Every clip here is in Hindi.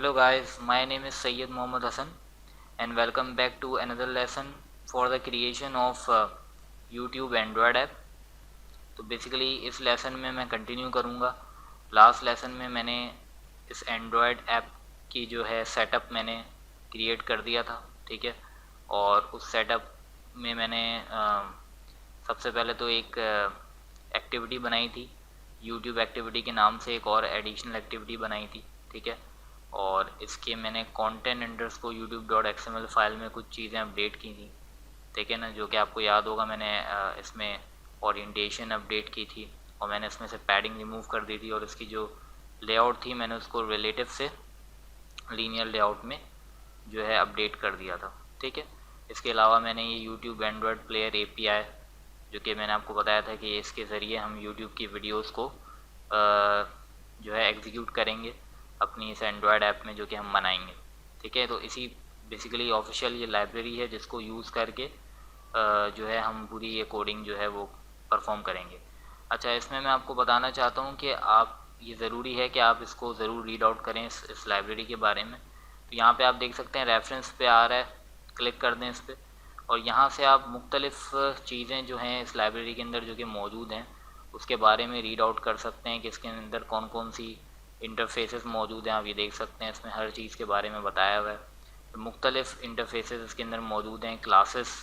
Hello guys, my name is Sayyid Mohammad Hassan and welcome back to another lesson for the creation of YouTube Android app। तो बेसिकली इस लेसन में मैं कंटिन्यू करूँगा। लास्ट लेसन में मैंने इस एंड्रॉयड ऐप की जो है सेटअप मैंने क्रिएट कर दिया था, ठीक है। और उस सेटअप में मैंने सबसे पहले तो एक एक्टिविटी बनाई थी, YouTube एक्टिविटी के नाम से एक और एडिशनल एक्टिविटी बनाई थी, ठीक है। और इसके मैंने कंटेंट अंडरस्कोर youtube.xml फाइल में कुछ चीज़ें अपडेट की थी, ठीक है ना। जो कि आपको याद होगा मैंने इसमें ओरिएंटेशन अपडेट की थी और मैंने इसमें से पैडिंग रिमूव कर दी थी और इसकी जो लेआउट थी मैंने उसको रिलेटिव से लीनियर लेआउट में जो है अपडेट कर दिया था, ठीक है। इसके अलावा मैंने ये YouTube एंड्रॉयड प्लेयर API जो कि मैंने आपको बताया था कि इसके ज़रिए हम YouTube की वीडियोस को जो है एग्जीक्यूट करेंगे अपनी इस एंड्रॉयड ऐप में जो कि हम बनाएंगे, ठीक है। तो इसी बेसिकली ऑफिशियल ये लाइब्रेरी है जिसको यूज़ करके जो है हम पूरी ये कोडिंग जो है वो परफॉर्म करेंगे। अच्छा, इसमें मैं आपको बताना चाहता हूँ कि आप ये ज़रूरी है कि आप इसको ज़रूर रीड आउट करें इस लाइब्रेरी के बारे में। तो यहाँ पे आप देख सकते हैं रेफरेंस पे आ रहा है, क्लिक कर दें इस पर और यहाँ से आप मुख्तलिफ़ चीज़ें जो हैं इस लाइब्रेरी के अंदर जो कि मौजूद हैं उसके बारे में रीड आउट कर सकते हैं कि इसके अंदर कौन कौन सी इंटरफेसेस मौजूद हैं। आप ये देख सकते हैं इसमें हर चीज़ के बारे में बताया हुआ है। तो मुख्तलिफ़ इंटरफेसेस इसके अंदर मौजूद हैं, क्लासेस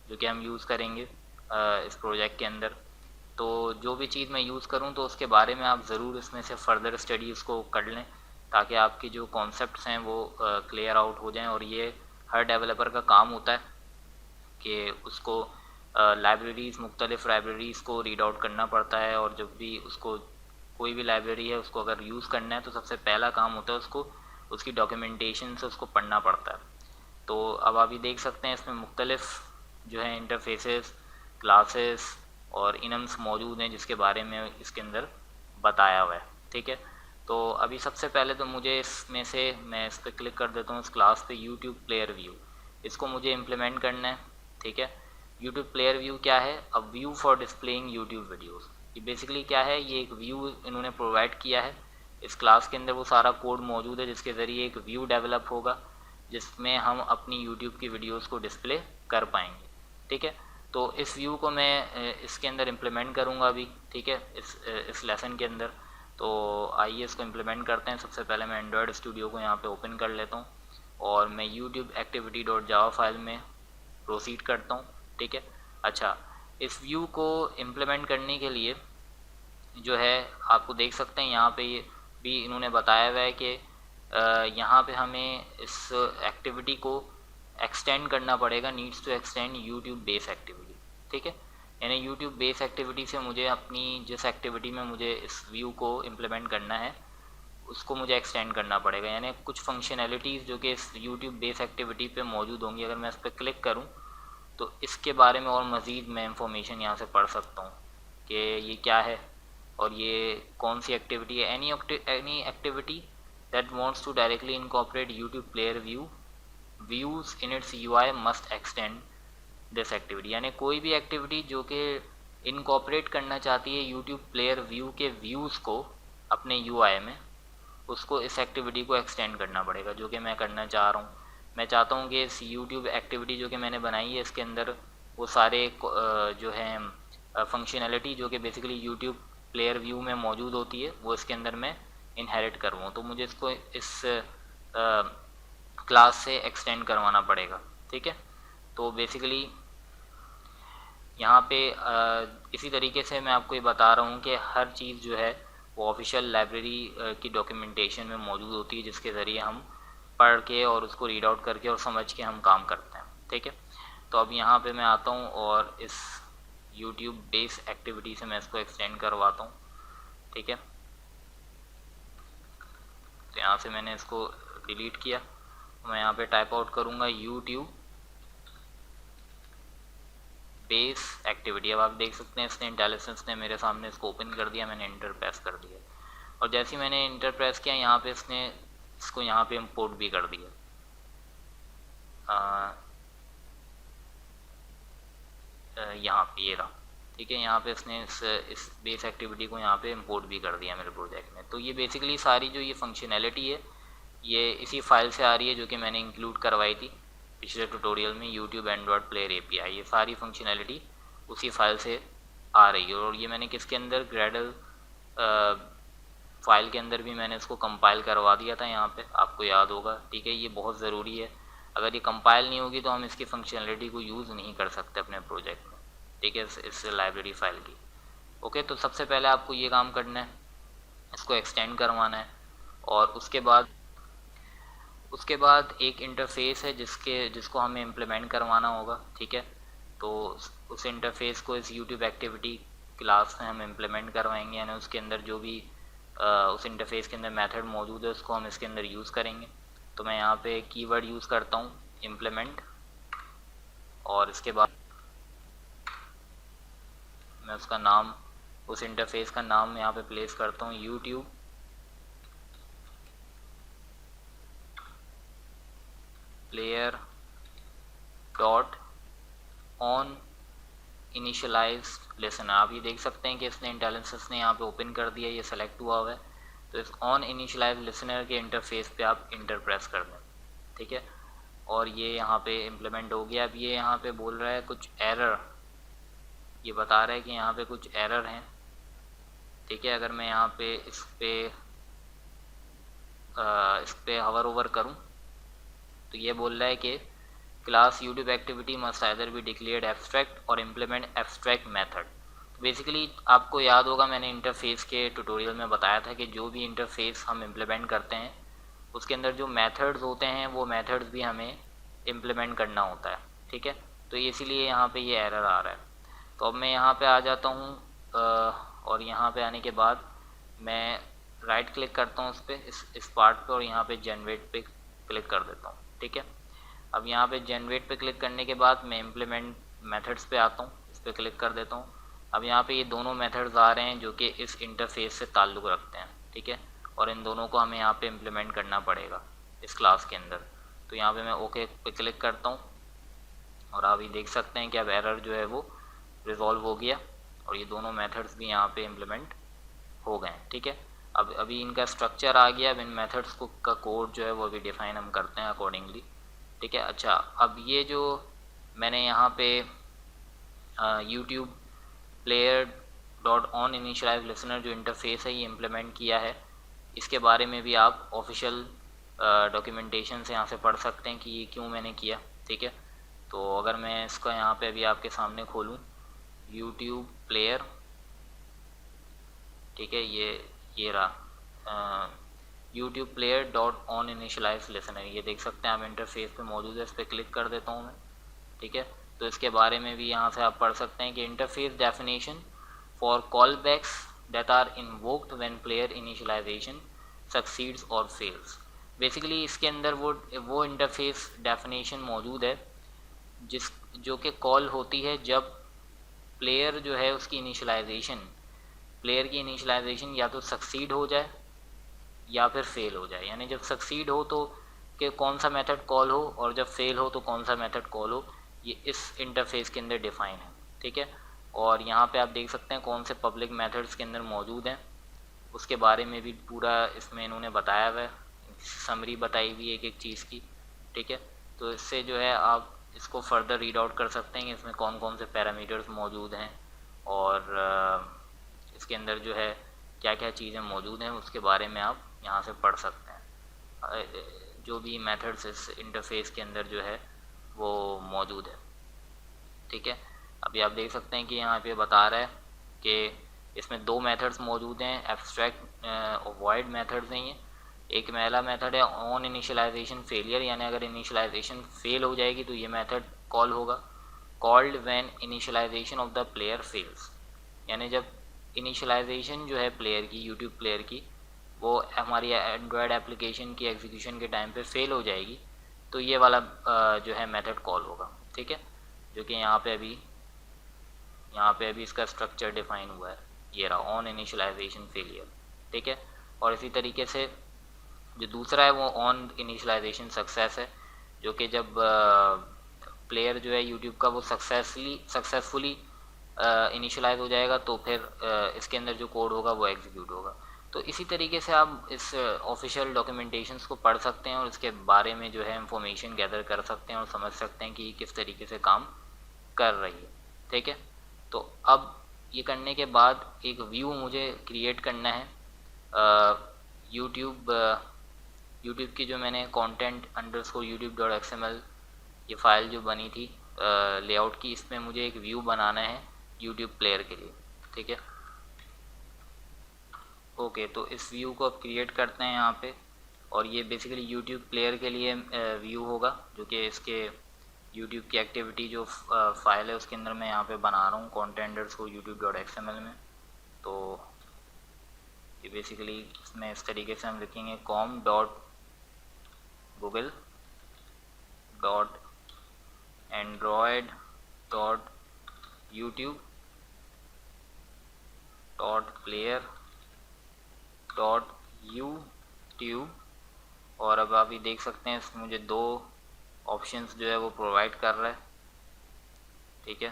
जो कि हम यूज़ करेंगे इस प्रोजेक्ट के अंदर। तो जो भी चीज़ मैं यूज़ करूँ तो उसके बारे में आप ज़रूर इसमें से फ़र्दर स्टडी उसको कर लें ताकि आपकी जो कॉन्सेप्ट्स हैं वो क्लियर आउट हो जाएं। और ये हर डेवलपर का काम होता है कि उसको लाइब्रेरीज़ मुख्तलिफ़ लाइब्रेरीज़ को रीड आउट करना पड़ता है और जब भी उसको कोई भी लाइब्रेरी है उसको अगर यूज़ करना है तो सबसे पहला काम होता है उसको उसकी डॉक्यूमेंटेशन से उसको पढ़ना पड़ता है। तो अब आप ये देख सकते हैं इसमें मुख्तलिफ़ जो है इंटरफेसेस, क्लासेस और इनम्स मौजूद हैं जिसके बारे में इसके अंदर बताया हुआ है, ठीक है। तो अभी सबसे पहले तो मुझे इसमें से मैं इस पर क्लिक कर देता हूँ इस क्लास पे YouTube प्लेयर व्यू, इसको मुझे इम्प्लीमेंट करना है, ठीक है। YouTube प्लेयर व्यू क्या है? A view for displaying YouTube videos. ये बेसिकली क्या है, ये एक व्यू इन्होंने प्रोवाइड किया है इस क्लास के अंदर। वो सारा कोड मौजूद है जिसके ज़रिए एक व्यू डेवलप होगा जिसमें हम अपनी YouTube की वीडियोस को डिस्प्ले कर पाएंगे, ठीक है। तो इस व्यू को मैं इसके अंदर इम्प्लीमेंट करूँगा अभी, ठीक है, इस लेसन के अंदर। तो आइए इसको इम्प्लीमेंट करते हैं। सबसे पहले मैं एंड्रॉयड स्टूडियो को यहाँ पे ओपन कर लेता हूँ और मैं YouTube activity.java फाइल में प्रोसीड करता हूँ, ठीक है। अच्छा, इस व्यू को इम्प्लीमेंट करने के लिए जो है आपको देख सकते हैं यहाँ पे ये भी इन्होंने बताया हुआ है कि यहाँ पे हमें इस एक्टिविटी को एक्सटेंड करना पड़ेगा, needs to extend YouTube base activity, ठीक है। यानी यूट्यूब बेस एक्टिविटी से मुझे अपनी जिस एक्टिविटी में मुझे इस व्यू को इम्प्लीमेंट करना है उसको मुझे एक्सटेंड करना पड़ेगा। यानी कुछ फंक्शनैलिटीज़ जो कि इस यूट्यूब बेस एक्टिविटी पे मौजूद होंगी, अगर मैं इस पर क्लिक करूँ तो इसके बारे में और मज़ीद मैं इंफॉर्मेशन यहाँ से पढ़ सकता हूँ कि ये क्या है और ये कौन सी एक्टिविटी है। Any activity that wants to directly incorporate YouTube player view views in its UI must extend this activity. यानी कोई भी एक्टिविटी जो कि इनकॉर्पोरेट करना चाहती है यूट्यूब प्लेयर व्यू के व्यूज़ को अपने UI में, उसको इस एक्टिविटी को एक्सटेंड करना पड़ेगा, जो कि मैं करना चाह रहा हूँ। मैं चाहता हूँ कि इस YouTube एक्टिविटी जो कि मैंने बनाई है इसके अंदर वो सारे जो हैं फंक्शनैलिटी जो कि बेसिकली YouTube प्लेयर व्यू में मौजूद होती है वो इसके अंदर मैं इनहेरिट करूँ। तो मुझे इसको इस क्लास से एक्सटेंड करवाना पड़ेगा, ठीक है। तो बेसिकली यहाँ पे इसी तरीके से मैं आपको ये बता रहा हूँ कि हर चीज़ जो है वो ऑफिशियल लाइब्रेरी की डॉक्यूमेंटेशन में मौजूद होती है जिसके ज़रिए हम पढ़ के और उसको रीड आउट करके और समझ के हम काम करते हैं, ठीक है। तो अब यहाँ पे मैं आता हूँ और इस YouTube बेस एक्टिविटी से मैं इसको एक्सटेंड करवाता हूँ, ठीक है। तो यहाँ से मैंने इसको डिलीट किया, मैं यहाँ पे टाइप आउट करूँगा YouTube बेस एक्टिविटी। अब आप देख सकते हैं इसने इंटेलिजेंस ने मेरे सामने इसको ओपन कर दिया, मैंने इंटर प्रेस कर दिया और जैसे ही मैंने इंटर प्रेस किया यहाँ पे इसने इसको यहाँ पे इंपोर्ट भी कर दिया। यहाँ पे ये रहा, ठीक है। यहाँ पे इसने इस बेस एक्टिविटी को यहाँ पे इंपोर्ट भी कर दिया मेरे प्रोजेक्ट में। तो ये बेसिकली सारी जो ये फंक्शनैलिटी है ये इसी फाइल से आ रही है जो कि मैंने इंक्लूड करवाई थी पिछले ट्यूटोरियल में, यूट्यूब एंड्रॉयड प्लेयर एपीआई। ये सारी फंक्शनैलिटी उसी फाइल से आ रही है। और ये मैंने किसके अंदर, ग्रेडल फाइल के अंदर भी मैंने इसको कंपाइल करवा दिया था, यहाँ पे आपको याद होगा। ठीक है, ये बहुत ज़रूरी है, अगर ये कंपाइल नहीं होगी तो हम इसकी फंक्शनैलिटी को यूज़ नहीं कर सकते अपने प्रोजेक्ट में। ठीक है, इस लाइब्रेरी फाइल की। ओके, तो सबसे पहले आपको ये काम करना है, इसको एक्सटेंड करवाना है। और उसके बाद एक इंटरफेस है जिसको हमें इम्प्लीमेंट करवाना होगा। ठीक है, तो उस इंटरफेस को इस यूट्यूब एक्टिविटी क्लास में हम इम्प्लीमेंट करवाएंगे, यानी उसके अंदर जो भी उस इंटरफेस के अंदर मेथड मौजूद है उसको हम इसके अंदर यूज़ करेंगे। तो मैं यहाँ पे कीवर्ड यूज़ करता हूँ इम्प्लीमेंट, और इसके बाद मैं उसका नाम, उस इंटरफेस का नाम यहाँ पे प्लेस करता हूँ YouTube player dot on initialise listener. आप ये देख सकते हैं कि इसने इंटेलिजेंस ने यहाँ पे ओपन कर दिया, ये सेलेक्ट हुआ हुआ है। तो इस ऑन इनिशियलाइज लिसनर के इंटरफेस पे आप इंटर प्रेस कर दें। ठीक है, और ये यहाँ पे इम्प्लीमेंट हो गया। अब ये यहाँ पे बोल रहा है कुछ एरर, ये बता रहा है कि यहाँ पे कुछ एरर हैं। ठीक है, अगर मैं यहाँ पे इस पे हवर ओवर करूँ तो ये बोल रहा है कि class YouTube activity must either be declared abstract और इम्प्लीमेंट एब्स्ट्रैक्ट मेथड। तो बेसिकली आपको याद होगा, मैंने इंटरफेस के ट्यूटोरियल में बताया था कि जो भी इंटरफेस हम इम्प्लीमेंट करते हैं उसके अंदर जो मेथड्स होते हैं वो मेथड्स भी हमें इम्प्लीमेंट करना होता है। ठीक है, तो इसीलिए यहाँ पे ये एरर आ रहा है। तो अब मैं यहाँ पे आ जाता हूँ और यहाँ पे आने के बाद मैं राइट क्लिक करता हूँ उस पर, इस पार्ट पे, और यहाँ पे जनरेट पे क्लिक कर देता हूँ। ठीक है, अब यहाँ पे जनरेट पे क्लिक करने के बाद मैं इम्प्लीमेंट मेथड्स पे आता हूँ, इस पर क्लिक कर देता हूँ। अब यहाँ पे ये दोनों मेथड्स आ रहे हैं जो कि इस इंटरफेस से ताल्लुक़ रखते हैं। ठीक है, और इन दोनों को हमें यहाँ पे इम्प्लीमेंट करना पड़ेगा इस क्लास के अंदर। तो यहाँ पे मैं ओके पे क्लिक करता हूँ, और आप ये देख सकते हैं कि अब एरर जो है वो रिजॉल्व हो गया और ये दोनों मेथड्स भी यहाँ पे इम्प्लीमेंट हो गए। ठीक है, अब अभी इनका स्ट्रक्चर आ गया। अब इन मेथड्स को का कोड जो है वो अभी डिफाइन हम करते हैं अकॉर्डिंगली। ठीक है, अच्छा, अब ये जो मैंने यहाँ पे YouTube player dot on initialise listener जो इंटरफेस है ये इम्प्लीमेंट किया है, इसके बारे में भी आप ऑफिशियल डॉक्यूमेंटेशन से यहाँ से पढ़ सकते हैं कि ये क्यों मैंने किया। ठीक है, तो अगर मैं इसका यहाँ पे अभी आपके सामने खोलूँ यूट्यूब प्लेयर, ठीक है, ये रहा YouTube player dot on initialise listener, ये देख सकते हैं आप इंटरफेस पे मौजूद है। इस पर क्लिक कर देता हूँ मैं। ठीक है, तो इसके बारे में भी यहाँ से आप पढ़ सकते हैं कि interface definition for call backs that are invoked when player initialisation succeeds और फेल्स। बेसिकली इसके अंदर वो इंटरफेस डेफिनेशन मौजूद है जो कि कॉल होती है जब प्लेयर जो है उसकी प्लेयर की इनिशियलाइजेशन या तो सक्सीड हो जाए या फिर फेल हो जाए। यानी जब सक्सीड हो तो कि कौन सा मेथड कॉल हो, और जब फेल हो तो कौन सा मेथड कॉल हो, ये इस इंटरफेस के अंदर डिफाइन है। ठीक है, और यहाँ पे आप देख सकते हैं कौन से पब्लिक मेथड्स के अंदर मौजूद हैं, उसके बारे में भी पूरा इसमें इन्होंने बताया हुआ है, समरी बताई हुई है एक एक चीज़ की। ठीक है, तो इससे जो है आप इसको फर्दर रीड आउट कर सकते हैं कि इसमें कौन कौन से पैरामीटर्स मौजूद हैं और इसके अंदर जो है क्या क्या चीज़ें मौजूद हैं, उसके बारे में आप यहाँ से पढ़ सकते हैं। जो भी मेथड्स इस इंटरफेस के अंदर जो है वो मौजूद है। ठीक है, अभी आप देख सकते हैं कि यहाँ पे बता रहा है कि इसमें दो मेथड्स मौजूद हैं, एब्स्ट्रैक्ट और वॉइड मेथड्स हैं। ये एक पहला मेथड है ऑन इनिशियलाइजेशन फेलियर, यानी अगर इनिशियलाइजेशन फेल हो जाएगी तो ये मेथड कॉल होगा। Called when initialisation of the player fails, यानी जब इनिशियलाइजेशन जो है प्लेयर की, यूट्यूब प्लेयर की, वो हमारी एंड्रॉयड एप्लीकेशन की एग्जीक्यूशन के टाइम पे फेल हो जाएगी तो ये वाला जो है मेथड कॉल होगा। ठीक है, जो कि यहाँ पे अभी इसका स्ट्रक्चर डिफाइन हुआ है, ये रहा ऑन इनिशियलाइजेशन फेलियर। ठीक है, और इसी तरीके से जो दूसरा है वो ऑन इनिशियलाइजेशन सक्सेस है, जो कि जब प्लेयर जो है यूट्यूब का वो सक्सेसफुली इनिशियलाइज हो जाएगा तो फिर इसके अंदर जो कोड होगा वो एग्जीक्यूट होगा। तो इसी तरीके से आप इस ऑफिशियल डॉक्यूमेंटेशंस को पढ़ सकते हैं और इसके बारे में जो है इंफॉर्मेशन गैदर कर सकते हैं और समझ सकते हैं कि किस तरीके से काम कर रही है। ठीक है, तो अब ये करने के बाद एक व्यू मुझे क्रिएट करना है यूट्यूब यूट्यूब की जो मैंने content_youtube.xml ये फ़ाइल जो बनी थी लेआउट की, इसमें मुझे एक व्यू बनाना है यूट्यूब प्लेयर के लिए। ठीक है, ओके, तो इस व्यू को अब क्रिएट करते हैं यहाँ पे, और ये बेसिकली यूट्यूब प्लेयर के लिए व्यू होगा, जो कि इसके यूट्यूब की एक्टिविटी जो फाइल है उसके अंदर मैं यहाँ पे बना रहा हूँ content_youtube.xml में। तो ये बेसिकली इसमें इस तरीके से हम लिखेंगे com.android.youtube.youtube, और अब आप ये देख सकते हैं इसमें मुझे दो ऑप्शंस जो है वो प्रोवाइड कर रहा है। ठीक है,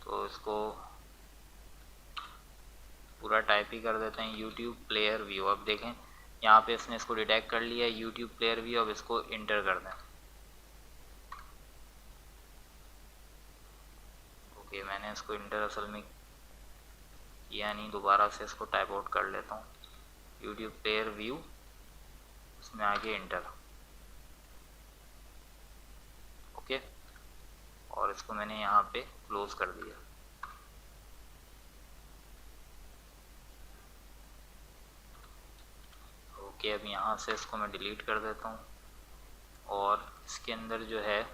तो इसको पूरा टाइप ही कर देते हैं यूट्यूब प्लेयर व्यू। अब देखें यहाँ पे इसने इसको डिटेक्ट कर लिया है यूट्यूब प्लेयर व्यू। अब इसको इंटर कर दें। ओके, मैंने इसको इंटर असल में किया नहीं, दोबारा से इसको टाइप आउट कर लेता हूँ यूट्यूब प्लेयर व्यू, इसमें आगे इंटर। ओके, और इसको मैंने यहाँ पे क्लोज कर दिया। ओके, अब यहाँ से इसको मैं डिलीट कर देता हूँ, और इसके अंदर जो है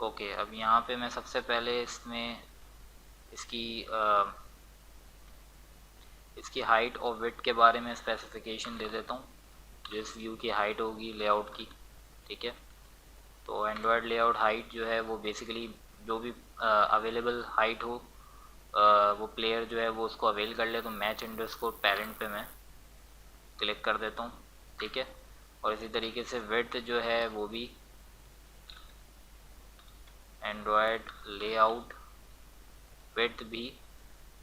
ओके, अब यहाँ पे मैं सबसे पहले इसमें इसकी हाइट और विड्थ के बारे में स्पेसिफिकेशन दे देता हूँ, जो इस व्यू की हाइट होगी लेआउट की। ठीक है, तो एंड्रॉयड लेआउट हाइट जो है वो बेसिकली जो भी अवेलेबल हाइट हो वो प्लेयर जो है वो उसको अवेल कर ले। तो मैच_पेरेंट पे मैं क्लिक कर देता हूँ। ठीक है, और इसी तरीके से विड्थ जो है वो भी एंड्रॉयड लेआउट विड्थ भी।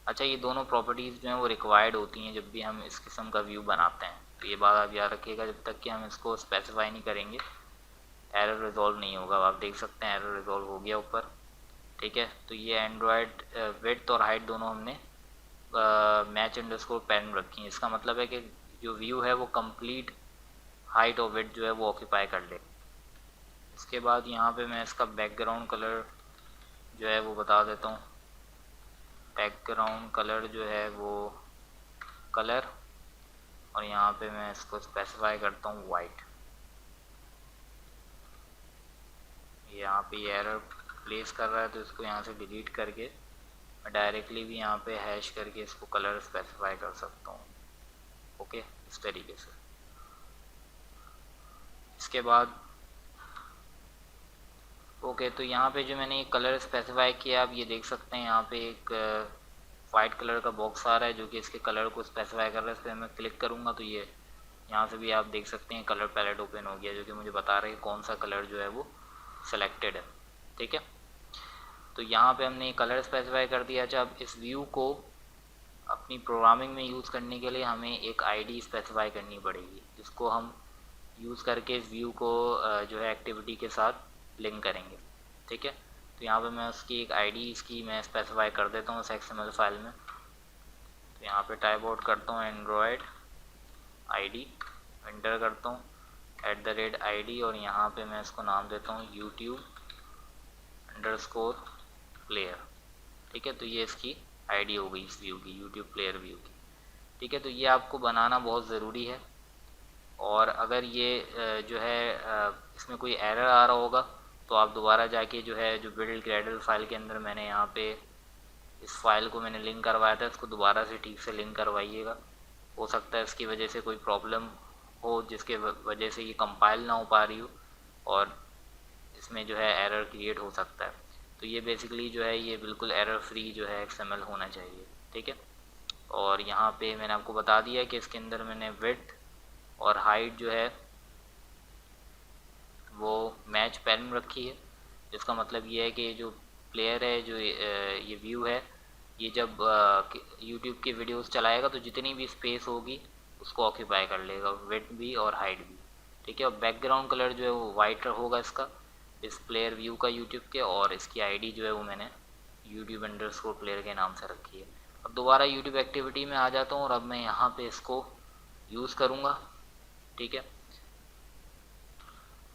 अच्छा, ये दोनों प्रॉपर्टीज़ जो हैं वो रिक्वायर्ड होती हैं जब भी हम इस किस्म का व्यू बनाते हैं, तो ये बात आप याद रखिएगा। जब तक कि हम इसको स्पेसिफाई नहीं करेंगे एरर रिजॉल्व नहीं होगा। आप देख सकते हैं एरर रिजॉल्व हो गया ऊपर। ठीक है, तो ये एंड्रॉयड विड्थ और हाइट दोनों हमने मैच_पेरेंट रखी है। इसका मतलब है कि जो व्यू है वो कंप्लीट हाइट और विड्थ जो है वो ऑक्यूपाई कर ले। इसके बाद यहाँ पे मैं इसका बैकग्राउंड कलर जो है वो बता देता हूँ। बैकग्राउंड कलर जो है वो कलर, और यहाँ पे मैं इसको स्पेसिफाई करता हूँ वाइट। यहाँ पे एरर प्लेस कर रहा है तो इसको यहाँ से डिलीट करके मैं डायरेक्टली भी यहाँ पे हैश करके इसको कलर स्पेसिफाई कर सकता हूँ। ओके, इस तरीके से। इसके बाद ओके, तो यहाँ पे जो मैंने एक कलर स्पेसिफाई किया, आप ये देख सकते हैं यहाँ पे एक वाइट कलर का बॉक्स आ रहा है जो कि इसके कलर को स्पेसिफाई कर रहा है। इस पर मैं क्लिक करूँगा तो ये यहाँ से भी आप देख सकते हैं कलर पैलेट ओपन हो गया, जो कि मुझे बता रहा है कौन सा कलर जो है वो सिलेक्टेड है। ठीक है, तो यहाँ पे हमने कलर स्पेसिफाई कर दिया। अच्छा, अब इस व्यू को अपनी प्रोग्रामिंग में यूज़ करने के लिए हमें एक आईडी स्पेसिफाई करनी पड़ेगी, जिसको हम यूज़ करके इस व्यू को जो है एक्टिविटी के साथ लिंक करेंगे। ठीक है, तो यहाँ पे मैं उसकी एक आईडी इसकी मैं स्पेसिफाई कर देता हूँ उस XML फाइल में। तो यहाँ पे टाइप आउट करता हूँ एंड्रॉयड आईडी, एंटर करता हूँ @ID, और यहाँ पे मैं इसको नाम देता हूँ YouTube_player। ठीक है, तो ये इसकी आईडी हो गई इस व्यू की, यूट्यूब प्लेयर व्यू की। ठीक है, तो ये आपको बनाना बहुत ज़रूरी है। और अगर ये जो है इसमें कोई एरर आ रहा होगा तो आप दोबारा जाके जो है जो बिल्ड ग्रेडल फाइल के अंदर मैंने यहाँ पे इस फाइल को मैंने लिंक करवाया था, इसको दोबारा से ठीक से लिंक करवाइएगा। हो सकता है इसकी वजह से कोई प्रॉब्लम हो जिसके वजह से ये कंपाइल ना हो पा रही हो और इसमें जो है एरर क्रिएट हो सकता है। तो ये बेसिकली जो है ये बिल्कुल एरर फ्री जो है XML होना चाहिए। ठीक है, और यहाँ पे मैंने आपको बता दिया कि इसके अंदर मैंने विड्थ और हाइट जो है वो मैच पेरेंट रखी है, जिसका मतलब ये है कि जो प्लेयर है, जो ये व्यू है, ये जब यूट्यूब की वीडियोस चलाएगा तो जितनी भी स्पेस होगी उसको ऑक्यूपाई कर लेगा, विड्थ भी और हाइट भी, ठीक है। और बैकग्राउंड कलर जो है वो वाइट होगा इसका, इस प्लेयर व्यू का यूट्यूब के, और इसकी आईडी जो है वो मैंने YouTube_player के नाम से रखी है। अब दोबारा यूट्यूब एक्टिविटी में आ जाता हूँ और अब मैं यहाँ पे इसको यूज़ करूँगा, ठीक है।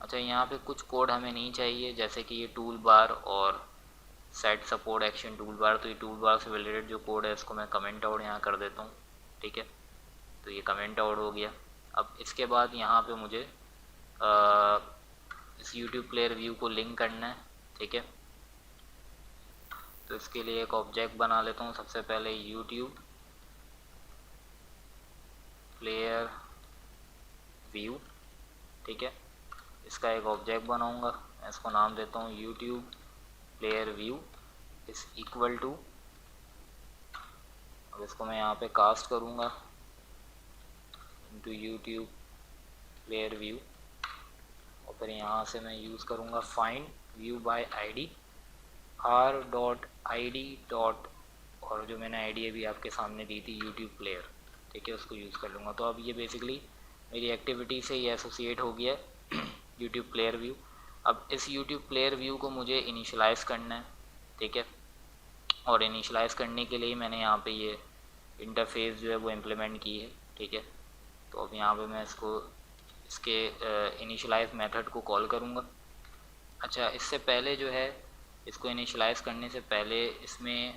अच्छा, यहाँ पे कुछ कोड हमें नहीं चाहिए, जैसे कि ये टूल बार और set support action tool bar, तो ये टूल बार से रिलेटेड जो कोड है इसको मैं कमेंट आउट यहाँ कर देता हूँ, ठीक है। तो ये कमेंट आउट हो गया। अब इसके बाद यहाँ पे मुझे इस यूट्यूब प्लेयर व्यू को लिंक करना है, ठीक है। तो इसके लिए एक ऑब्जेक्ट बना लेता हूँ सबसे पहले, यूट्यूब प्लेयर व्यू, ठीक है। इसका एक ऑब्जेक्ट बनाऊंगा, मैं इसको नाम देता हूँ YouTube player view is equal to, अब इसको मैं यहाँ पे कास्ट करूँगा इनटू यूट्यूब प्लेयर व्यू, और फिर यहाँ से मैं यूज़ करूँगा find view bye ID r.id dot, और जो मैंने आईडी अभी आपके सामने दी थी यूट्यूब प्लेयर, ठीक है, उसको यूज़ कर लूँगा। तो अब ये बेसिकली मेरी एक्टिविटी से ये एसोसिएट हो गया यूट्यूब प्लेयर व्यू। अब इस यूट्यूब प्लेयर व्यू को मुझे इनिशियलाइज़ करना है, ठीक है। और इनिशियलाइज़ करने के लिए मैंने यहाँ पे ये इंटरफेस जो है वो इम्प्लीमेंट की है, ठीक है। तो अब यहाँ पे मैं इसके इनिशियलाइज मेथड को कॉल करूँगा। अच्छा, इससे पहले जो है इसको इनिशियलाइज़ करने से पहले इसमें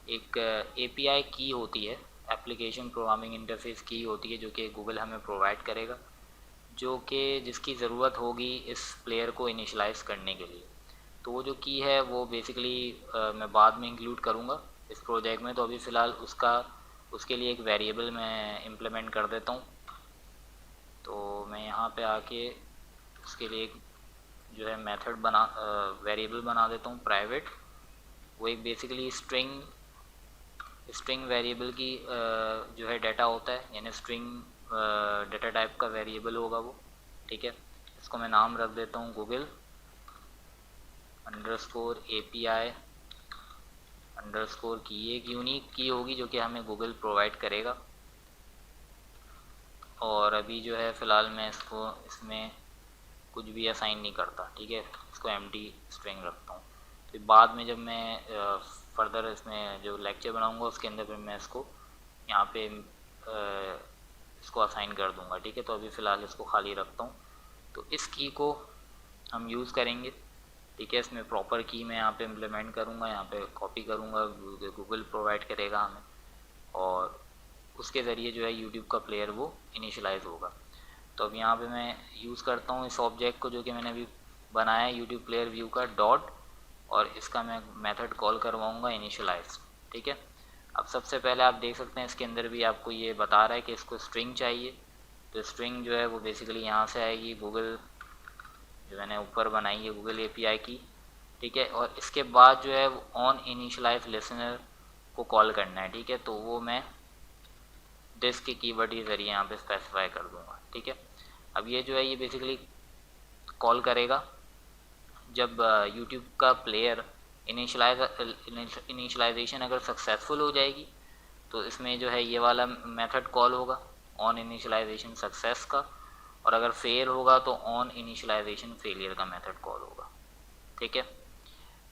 एक API की होती है, एप्लीकेशन प्रोग्रामिंग इंटरफेस की होती है, जो कि गूगल हमें प्रोवाइड करेगा, जो कि जिसकी ज़रूरत होगी इस प्लेयर को इनिशियलाइज़ करने के लिए। तो वो जो की है वो बेसिकली मैं बाद में इंक्लूड करूँगा इस प्रोजेक्ट में। तो अभी फ़िलहाल उसके लिए एक वेरिएबल मैं इम्प्लीमेंट कर देता हूँ। तो मैं यहाँ पे आके उसके लिए एक जो है मेथड वेरिएबल बना देता हूँ प्राइवेट। वो एक बेसिकली स्ट्रिंग वेरिएबल की जो है डाटा होता है, यानी स्ट्रिंग डाटा टाइप का वेरिएबल होगा वो, ठीक है। इसको मैं नाम रख देता हूँ गूगल अंडरस्कोर API अंडरस्कोर की। एक यूनिक की होगी जो कि हमें गूगल प्रोवाइड करेगा। और अभी जो है फ़िलहाल मैं इसमें कुछ भी असाइन नहीं करता, ठीक है, इसको एम्प्टी स्ट्रिंग रखता हूँ। फिर बाद में जब मैं फर्दर इसमें जो लेक्चर बनाऊँगा उसके अंदर फिर मैं इसको यहाँ पे इसको असाइन कर दूँगा, ठीक है। तो अभी फ़िलहाल इसको खाली रखता हूँ। तो इस की को हम यूज़ करेंगे, ठीक है। इसमें प्रॉपर की मैं यहाँ पे इम्प्लीमेंट करूँगा, यहाँ पे कॉपी करूँगा, गूगल प्रोवाइड करेगा हमें, और उसके ज़रिए जो है यूट्यूब का प्लेयर वो इनिशियलाइज़ होगा। तो अब यहाँ पे मैं यूज़ करता हूँ इस ऑब्जेक्ट को जो कि मैंने अभी बनाया है यूट्यूब प्लेयर व्यू का डॉट, और इसका मैं मेथड कॉल करवाऊँगा इनिशियलाइज, ठीक है। अब सबसे पहले आप देख सकते हैं इसके अंदर भी आपको ये बता रहा है कि इसको स्ट्रिंग चाहिए। तो स्ट्रिंग जो है वो बेसिकली यहाँ से आएगी, गूगल जो मैंने ऊपर बनाई है गूगल API की, ठीक है। और इसके बाद जो है वो ऑन इनिशियलाइज लिसनर को कॉल करना है, ठीक है। तो वो मैं दिस के कीवर्ड के ज़रिए यहाँ पे स्पेसिफाई कर दूँगा, ठीक है। अब ये जो है ये बेसिकली कॉल करेगा जब यूट्यूब का प्लेयर इनिशियलाइजेशन अगर सक्सेसफुल हो जाएगी तो इसमें जो है ये वाला मेथड कॉल होगा ऑन इनिशियलाइजेशन सक्सेस का, और अगर फेल होगा तो ऑन इनिशियलाइजेशन फेलियर का मेथड कॉल होगा, ठीक है।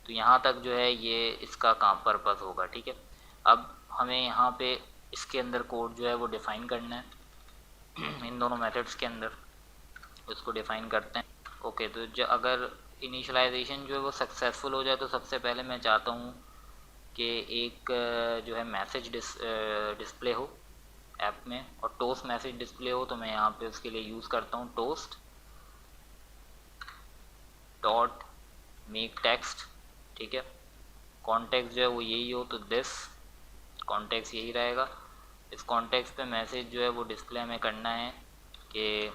तो यहाँ तक जो है ये इसका काम पर्पस होगा, ठीक है। अब हमें यहाँ पे इसके अंदर कोड जो है वो डिफ़ाइन करना है इन दोनों मेथड्स के अंदर, उसको डिफ़ाइन करते हैं। ओके, तो जो अगर इनिशियलाइजेशन जो है वो सक्सेसफुल हो जाए तो सबसे पहले मैं चाहता हूँ कि एक जो है मैसेज डिस्प्ले हो ऐप में, और टोस्ट मैसेज डिस्प्ले हो। तो मैं यहाँ पे उसके लिए यूज़ करता हूँ टोस्ट डॉट मेक टेक्स्ट, ठीक है। कॉन्टेक्स्ट जो है वो यही हो, तो दिस कॉन्टेक्स्ट यही रहेगा। इस कॉन्टेक्स्ट पे मैसेज जो है वो डिस्प्ले हमें करना है कि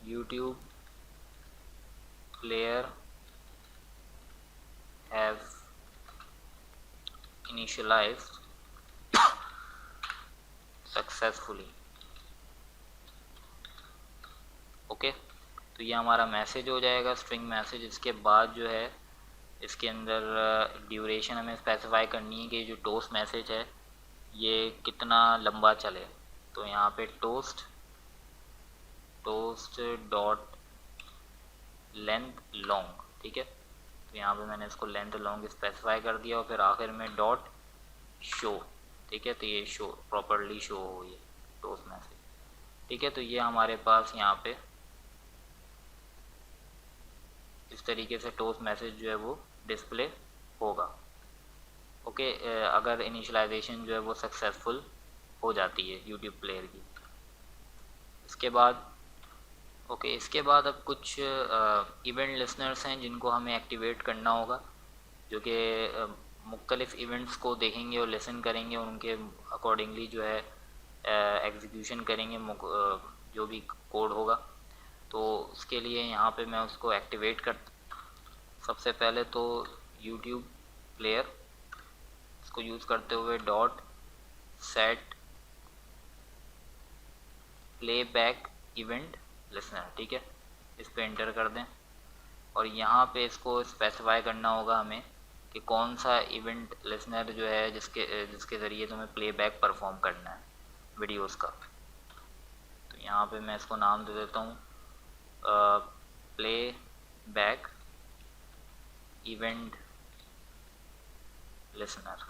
YouTube player have initialised successfully. Okay, तो ये हमारा मैसेज हो जाएगा, स्ट्रिंग मैसेज। इसके बाद जो है इसके अंदर ड्यूरेशन हमें स्पेसिफाई करनी है कि जो टोस्ट मैसेज है ये कितना लंबा चले। तो यहाँ पे टोस्ट डॉट लेंथ लॉन्ग, ठीक है। तो यहाँ पे मैंने इसको लेंथ लॉन्ग स्पेसिफाई कर दिया और फिर आखिर में डॉट शो, ठीक है। तो ये शो प्रॉपरली शो हो ये टोस्ट मैसेज, ठीक है। तो ये हमारे पास यहाँ पे इस तरीके से टोस्ट मैसेज जो है वो डिस्प्ले होगा। ओके, अगर इनिशियलाइजेशन जो है वो सक्सेसफुल हो जाती है यूट्यूब प्लेयर की। इसके बाद इसके बाद अब कुछ इवेंट लिसनर्स हैं जिनको हमें एक्टिवेट करना होगा, जो कि मुख्तलिफ इवेंट्स को देखेंगे और लिसन करेंगे और उनके अकॉर्डिंगली जो है एग्जीक्यूशन करेंगे जो भी कोड होगा। तो उसके लिए यहाँ पे मैं उसको एक्टिवेट कर, सबसे पहले तो यूट्यूब प्लेयर इसको यूज़ करते हुए dot set playback event listener, ठीक है, इस पे एंटर कर दें और यहाँ पे इसको स्पेसिफाई करना होगा हमें कि कौन सा इवेंट लिसनर जो है जिसके ज़रिए तुम्हें प्लेबैक परफॉर्म करना है वीडियोस का। तो यहाँ पे मैं इसको नाम दे देता हूँ प्लेबैक इवेंट लिसनर,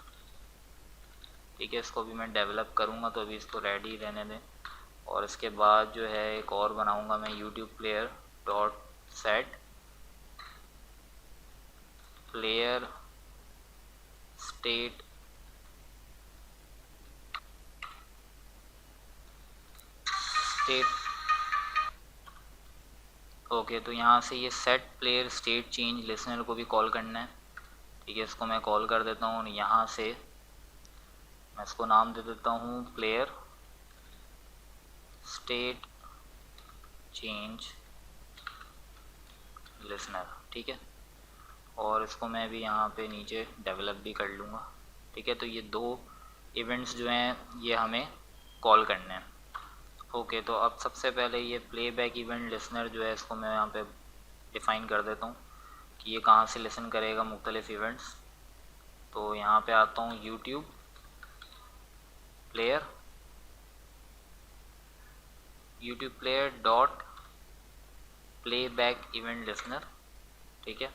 ठीक है। इसको भी मैं डेवलप करूँगा तो अभी इसको रेडी रहने दें। और इसके बाद जो है एक और बनाऊँगा मैं YouTube player dot set player state okay. तो यहाँ से ये set player state change listener को भी कॉल करना है, ठीक है। इसको मैं कॉल कर देता हूँ और यहाँ से मैं इसको नाम दे देता हूँ प्लेयर स्टेट चेंज लिसनर, ठीक है। और इसको मैं भी यहाँ पे नीचे डेवलप भी कर लूँगा, ठीक है। तो ये दो इवेंट्स जो हैं ये हमें कॉल करने हैं। ओके, तो अब सबसे पहले ये प्लेबैक इवेंट लिसनर जो है इसको मैं यहाँ पे डिफ़ाइन कर देता हूँ कि ये कहाँ से लिसन करेगा मुख्तलिफ इवेंट्स। तो यहाँ पे आता हूँ YouTube player dot playback event listener, ठीक है।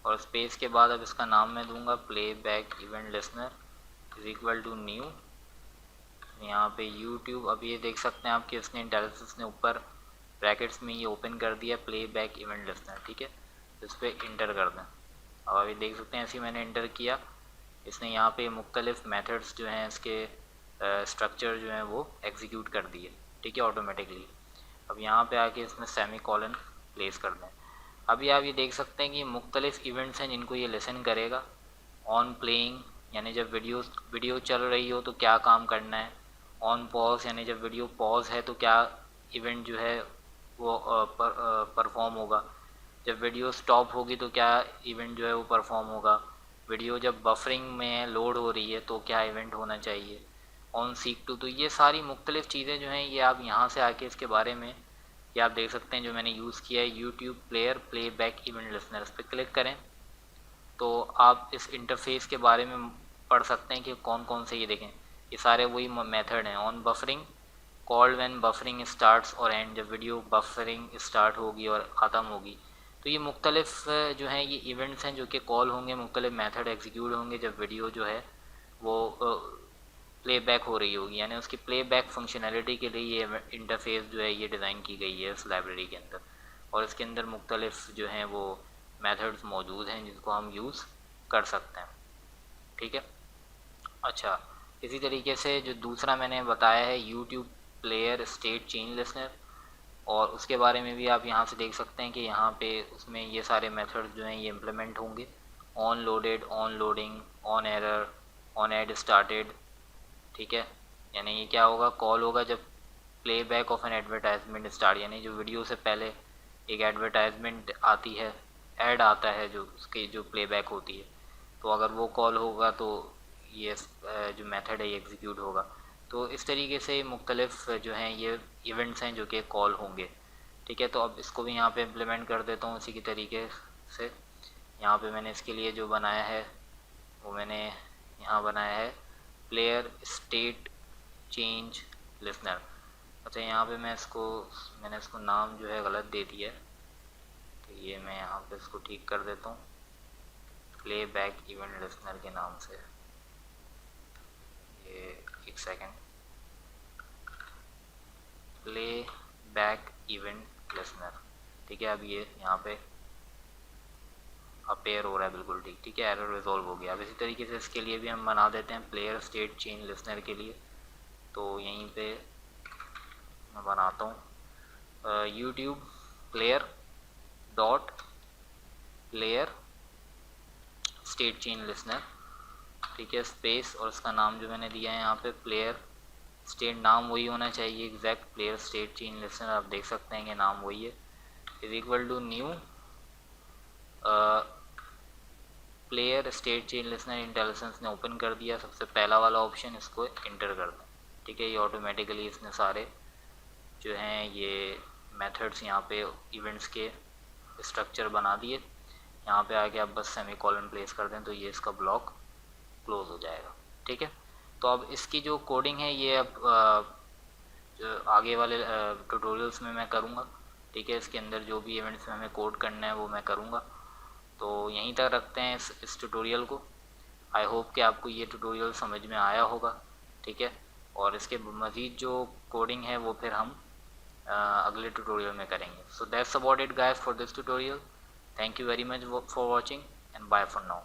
और स्पेस के बाद अब इसका नाम मैं दूंगा playback event listener is equal to new. यहाँ पे यूट्यूब, अब ये देख सकते हैं आप कि इसने इंटेलिजेंस ने ऊपर ब्रैकेट्स में ये ओपन कर दिया प्लेबैक इवेंट लिसनर, ठीक है। इस पर इंटर कर दें। अब अभी देख सकते हैं ऐसे मैंने इंटर किया, इसने यहाँ पे मुख्तलिफ मेथड्स जो हैं इसके स्ट्रक्चर जो हैं वो एग्जीक्यूट कर दिए, ठीक है, ऑटोमेटिकली। अब यहाँ पे आके इसमें सेमी कॉलन प्लेस कर दें। अभी आप ये देख सकते हैं कि मुख्तलिफ इवेंट्स हैं जिनको ये लिसन करेगा। ऑन प्लेइंग यानी जब वीडियो चल रही हो तो क्या काम करना है। ऑन पॉज यानी जब वीडियो पॉज है तो क्या इवेंट जो है वो परफॉर्म होगा। जब वीडियो स्टॉप होगी तो क्या इवेंट जो है वो परफॉर्म होगा। वीडियो जब बफरिंग में लोड हो रही है तो क्या इवेंट होना चाहिए। ऑन सीक टू, तो ये सारी मुख्तलिफ चीज़ें जो हैं ये आप यहाँ से आके इसके बारे में ये आप देख सकते हैं जो मैंने यूज़ किया है YouTube player playback event listener. इस पर क्लिक करें तो आप इस इंटरफेस के बारे में पढ़ सकते हैं कि कौन कौन से, ये देखें ये सारे वही मेथड हैं। On buffering, called when buffering starts और एंड, जब वीडियो बफरिंग स्टार्ट होगी और ख़त्म होगी। तो ये मुख्तलिफ जो हैं ये इवेंट्स हैं जो कि कॉल होंगे, मुख्तलिफ मेथड एग्जीक्यूट होंगे जब वीडियो जो है वो प्लेबैक हो रही होगी, यानी उसकी प्लेबैक फंक्शनैलिटी के लिए ये इंटरफेस जो है ये डिज़ाइन की गई है इस लाइब्रेरी के अंदर। और इसके अंदर मुख्तलिफ जो हैं वो मेथड्स मौजूद हैं जिनको हम यूज़ कर सकते हैं, ठीक है। अच्छा, इसी तरीके से जो दूसरा मैंने बताया है YouTube player state change listener, और उसके बारे में भी आप यहाँ से देख सकते हैं कि यहाँ पे उसमें ये सारे मेथड्स जो हैं ये इम्प्लीमेंट होंगे। On loaded, on loading, on error, on ad started, ठीक है। यानी ये क्या होगा, कॉल होगा जब playback of an advertisement start, यानी जो वीडियो से पहले एक एडवर्टाइजमेंट आती है, ऐड आता है जो उसकी जो प्लेबैक होती है, तो अगर वो कॉल होगा तो ये जो मेथड है ये एग्जीक्यूट होगा। तो इस तरीके से मुख्तलिफ जो हैं ये इवेंट्स हैं जो कि कॉल होंगे, ठीक है। तो अब इसको भी यहाँ पे इम्प्लीमेंट कर देता हूँ इसी की तरीके से। यहाँ पे मैंने इसके लिए जो बनाया है वो मैंने यहाँ बनाया है प्लेयर स्टेट चेंज लिसनर। अच्छा, यहाँ पे मैंने इसको नाम जो है गलत दे दिया है, तो ये मैं यहाँ पे इसको ठीक कर देता हूँ, प्ले बैक इवेंट लिसनर के नाम से। ये एक second, play back event listener, ठीक है। अब ये यहाँ पे अपेयर हो रहा है, बिल्कुल ठीक, ठीक है, एरर रिजॉल्व हो गया। अब इसी तरीके से इसके लिए भी हम बना देते हैं प्लेयर स्टेट चेंज लिसनर के लिए। तो यहीं पे मैं बनाता हूँ YouTube player dot player state change listener, ठीक है, स्पेस, और उसका नाम जो मैंने दिया है यहाँ पे प्लेयर स्टेट, नाम वही होना चाहिए exact, player state change listener, आप देख सकते हैं कि नाम वही है, is equal to new player state change listener. Intelligence ने ओपन कर दिया, सबसे पहला वाला ऑप्शन, इसको इंटर कर दें, ठीक है। ये ऑटोमेटिकली इसने सारे जो हैं ये मेथड्स यहाँ पे इवेंट्स के स्ट्रक्चर बना दिए। यहाँ पे आके आप बस सेमी कॉलन प्लेस कर दें तो ये इसका ब्लॉक क्लोज हो जाएगा, ठीक है। तो अब इसकी जो कोडिंग है ये अब जो आगे वाले ट्यूटोरियल्स में मैं करूँगा, ठीक है। इसके अंदर जो भी इवेंट्स में हमें कोड करना है वो मैं करूँगा। तो यहीं तक रखते हैं इस ट्यूटोरियल को। आई होप कि आपको ये ट्यूटोरियल समझ में आया होगा, ठीक है। और इसके मज़ीद जो कोडिंग है वो फिर हम अगले ट्यूटोरियल में करेंगे। So that's about it guys for this tutorial. Thank you very much for watching and bye for now.